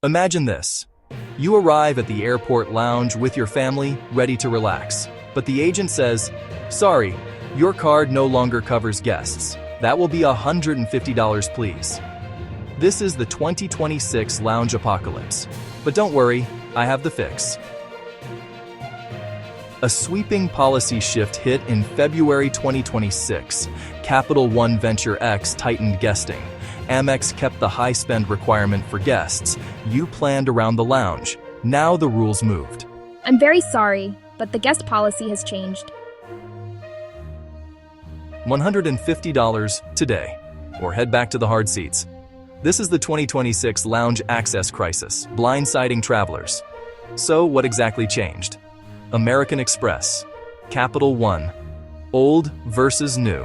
Imagine this. You arrive at the airport lounge with your family, ready to relax. But the agent says, "Sorry, your card no longer covers guests. That will be $150, please." This is the 2026 lounge apocalypse. But don't worry, I have the fix. A sweeping policy shift hit in February 2026. Capital One Venture X tightened guesting. Amex kept the high spend requirement for guests. You planned around the lounge. Now the rules moved. I'm very sorry, but the guest policy has changed. $150 today, or head back to the hard seats. This is the 2026 lounge access crisis, blindsiding travelers. So what exactly changed? American Express, Capital One, old versus new.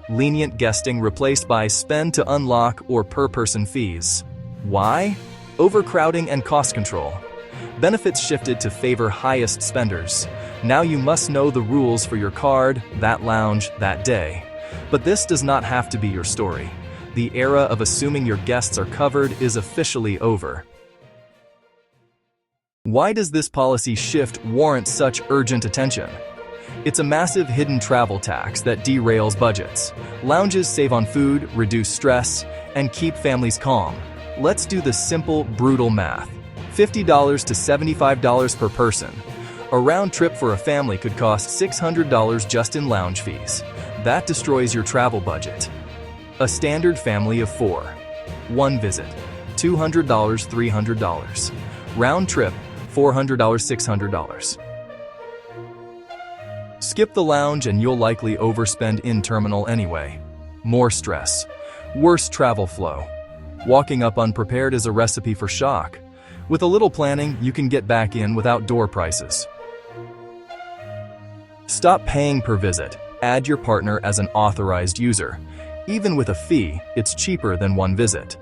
Lenient guesting replaced by spend to unlock or per-person fees. Why? Overcrowding and cost control. Benefits shifted to favor highest spenders. Now you must know the rules for your card, that lounge, that day. But this does not have to be your story. The era of assuming your guests are covered is officially over. Why does this policy shift warrant such urgent attention? It's a massive hidden travel tax that derails budgets. Lounges save on food, reduce stress, and keep families calm. Let's do the simple, brutal math. $50 to $75 per person. A round trip for a family could cost $600 just in lounge fees. That destroys your travel budget. A standard family of 4. One visit, $200, $300. Round trip, $400, $600. Skip the lounge and you'll likely overspend in terminal anyway. More stress. Worse travel flow. Walking up unprepared is a recipe for shock. With a little planning, you can get back in without door prices. Stop paying per visit. Add your partner as an authorized user. Even with a fee, it's cheaper than one visit.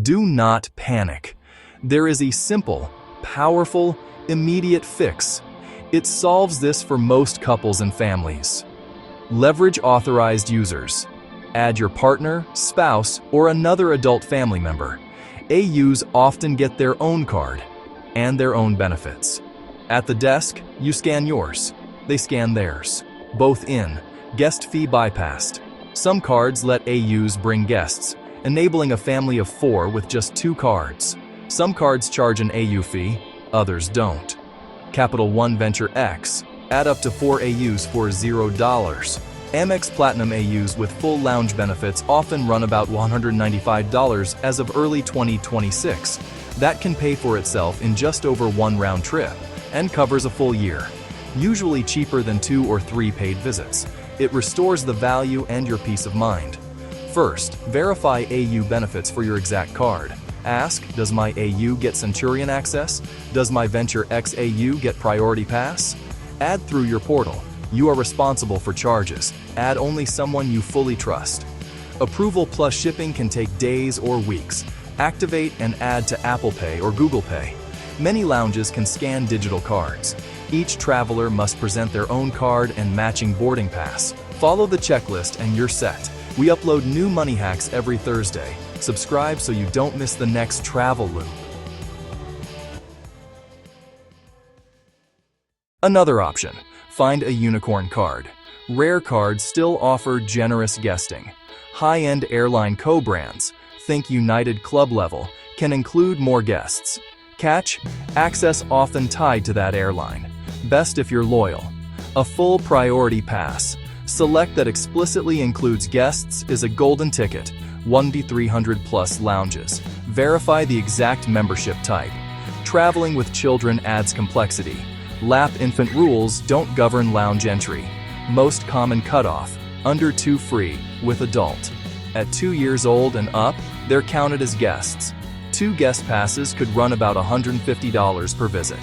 Do not panic. There is a simple, powerful, immediate fix. It solves this for most couples and families. Leverage authorized users. Add your partner, spouse, or another adult family member. AUs often get their own card and their own benefits. At the desk, you scan yours. They scan theirs. Both in. Guest fee bypassed. Some cards let AUs bring guests, enabling a family of 4 with just 2 cards. Some cards charge an AU fee, others don't. Capital One Venture X. Add up to 4 AUs for $0. Amex Platinum AUs with full lounge benefits often run about $195 as of early 2026. That can pay for itself in just over 1 round trip and covers a full year. Usually cheaper than 2 or 3 paid visits. It restores the value and your peace of mind. First, verify AU benefits for your exact card. Ask, does my AU get Centurion access? Does my Venture X AU get Priority Pass? Add through your portal. You are responsible for charges. Add only someone you fully trust. Approval plus shipping can take days or weeks. Activate and add to Apple Pay or Google Pay. Many lounges can scan digital cards. Each traveler must present their own card and matching boarding pass. Follow the checklist and you're set. We upload new money hacks every Thursday. Subscribe so you don't miss the next travel loop. Another option, find a unicorn card. Rare cards still offer generous guesting. High-end airline co-brands, think United Club level, can include more guests. Catch, access often tied to that airline. Best if you're loyal. A full priority pass. Select that explicitly includes guests is a golden ticket. 1D300 plus lounges. Verify the exact membership type. Traveling with children adds complexity. Lap infant rules don't govern lounge entry. Most common cutoff, under 2 free, with adult. At 2 years old and up, they're counted as guests. 2 guest passes could run about $150 per visit.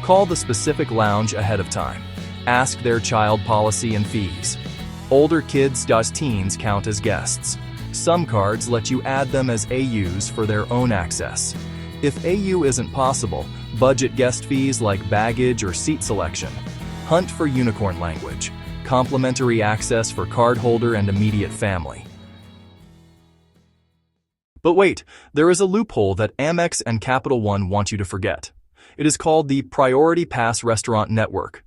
Call the specific lounge ahead of time. Ask their child policy and fees. Older kids / teens count as guests. Some cards let you add them as AUs for their own access. If AU isn't possible, budget guest fees like baggage or seat selection. Hunt for unicorn language. Complimentary access for cardholder and immediate family. But wait, there is a loophole that Amex and Capital One want you to forget. It is called the Priority Pass Restaurant Network.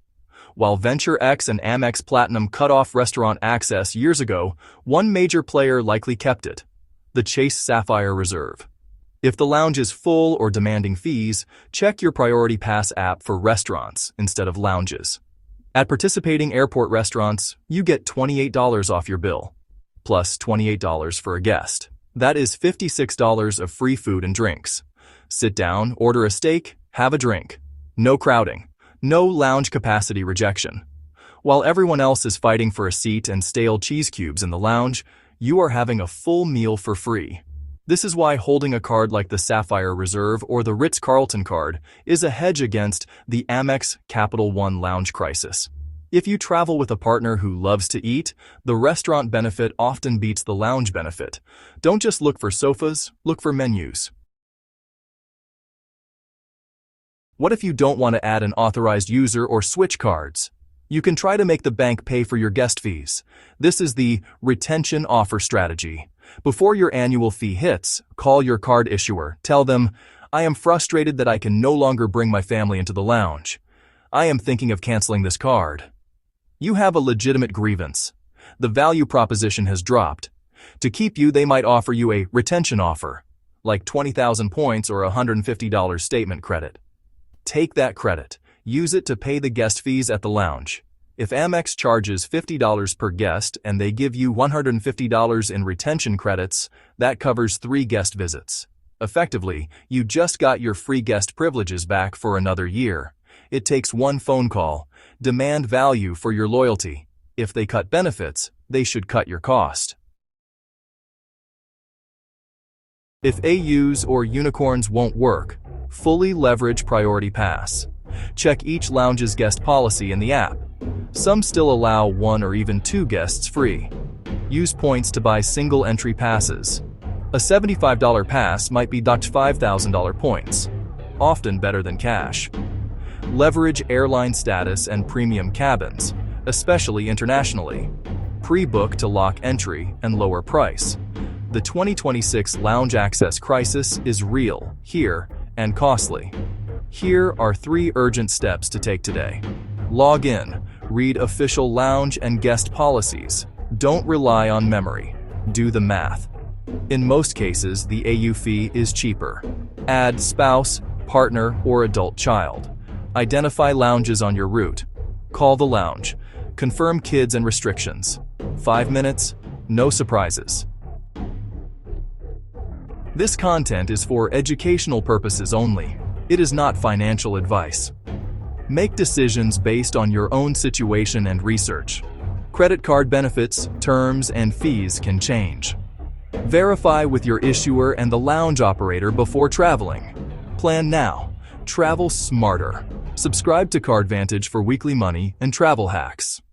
While Venture X and Amex Platinum cut off restaurant access years ago, one major player likely kept it: the Chase Sapphire Reserve. If the lounge is full or demanding fees, check your Priority Pass app for restaurants instead of lounges. At participating airport restaurants, you get $28 off your bill, plus $28 for a guest. That is $56 of free food and drinks. Sit down, order a steak, have a drink. No crowding. No lounge capacity rejection. While everyone else is fighting for a seat and stale cheese cubes in the lounge, you are having a full meal for free. This is why holding a card like the Sapphire Reserve or the Ritz-Carlton card is a hedge against the Amex Capital One lounge crisis. If you travel with a partner who loves to eat, the restaurant benefit often beats the lounge benefit. Don't just look for sofas, look for menus. What if you don't want to add an authorized user or switch cards? You can try to make the bank pay for your guest fees. This is the retention offer strategy. Before your annual fee hits, call your card issuer. Tell them, "I am frustrated that I can no longer bring my family into the lounge. I am thinking of canceling this card." You have a legitimate grievance. The value proposition has dropped. To keep you, they might offer you a retention offer, like 20,000 points or $150 statement credit. Take that credit. Use it to pay the guest fees at the lounge. If Amex charges $50 per guest and they give you $150 in retention credits, that covers 3 guest visits. Effectively, you just got your free guest privileges back for another year. It takes one phone call. Demand value for your loyalty. If they cut benefits, they should cut your cost. If AUs or unicorns won't work, fully leverage Priority Pass. Check each lounge's guest policy in the app. Some still allow 1 or even 2 guests free. Use points to buy single entry passes. A $75 pass might be docked $5,000 points, often better than cash. Leverage airline status and premium cabins, especially internationally. Pre-book to lock entry and lower price. The 2026 lounge access crisis is real, here, and costly. Here are 3 urgent steps to take today. Log in, read official lounge and guest policies. Don't rely on memory. Do the math. In most cases, the AU fee is cheaper. Add spouse, partner, or adult child. Identify lounges on your route. Call the lounge. Confirm kids and restrictions. 5 minutes, no surprises. This content is for educational purposes only. It is not financial advice. Make decisions based on your own situation and research. Credit card benefits, terms, and fees can change. Verify with your issuer and the lounge operator before traveling. Plan now. Travel smarter. Subscribe to CardVantage for weekly money and travel hacks.